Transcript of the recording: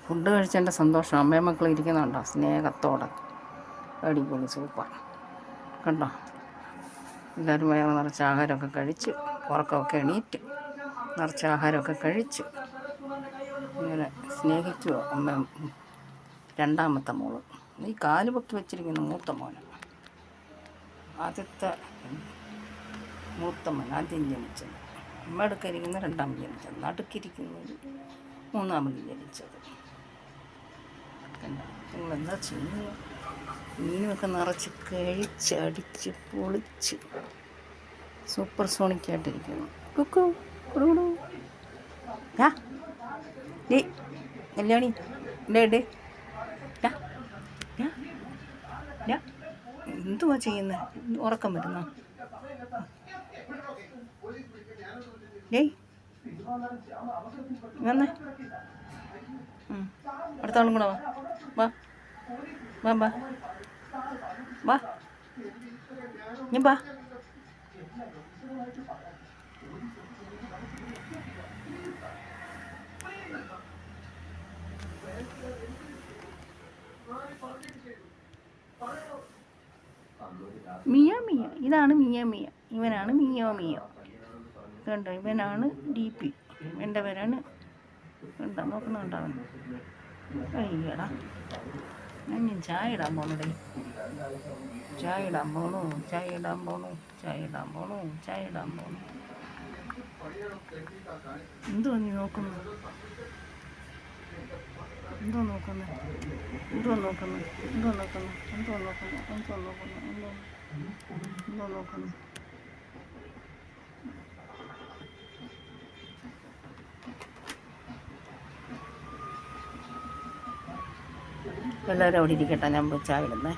Food കഴിച്ചതിൻ്റെ സന്തോഷം അമ്മയും മക്കളും ഇരിക്കുന്നുണ്ടോ സ്നേഹത്തോടെ. അടിപൊളി സൂപ്പർ കണ്ടോ. എല്ലാവരും വയറ് നിറച്ച് ആഹാരമൊക്കെ കഴിച്ച് ഉറക്കമൊക്കെ എണീറ്റ് നിറച്ച് ആഹാരമൊക്കെ കഴിച്ച് ഇങ്ങനെ സ്നേഹിക്കുമോ അമ്മ. രണ്ടാമത്തെ മോള് ഈ കാല് പൊക്കി വെച്ചിരിക്കുന്ന മൂത്ത മോന്. ആദ്യത്തെ മൂത്ത മോൻ ആദ്യം ജനിച്ചത്. അമ്മ അടുക്കരിക്കുന്ന രണ്ടാമത് ജനിച്ചത്. നടുക്കിരിക്കുന്നത് മൂന്നാമത് ജനിച്ചത്. നിങ്ങളെന്താ ചെയ്യുക? മീനുമൊക്കെ നിറച്ച് കഴിച്ചടിച്ച് പൊളിച്ച് സൂപ്പർ സോണിക്കായിട്ടിരിക്കുന്നു. കുക്കു കുടുകുടു. ഡേ കല്യാണി ഡേ എന്തുവാ ചെയ്യുന്നത്? ഉറക്കം വരുന്നോ? ഏയ് വന്നേ. അടുത്ത ആളും കൂടെ വാ വാ വാ വാ വാ ഞാൻ വാ. മിയ മിയ ഇതാണ് മിയ മിയ. ഇവനാണ് മിയോ മിയോ. കണ്ടോ ഇവനാണ് DP. എൻ്റെ പേരാണ്. കണ്ടോ നോക്കുന്നുണ്ടോ അവൻ? അയ്യടാ ഞാൻ ചായ ഇടാൻ പോണടേ. ചായ ഇടാൻ പോണു. എന്തോ നീ നോക്കുന്നു? എന്തോ നോക്കുന്നു? എല്ലാവരും അവിടെ ഇരിക്കട്ടെ, ഞാൻ പോയി ചായ ഇടുന്നേ.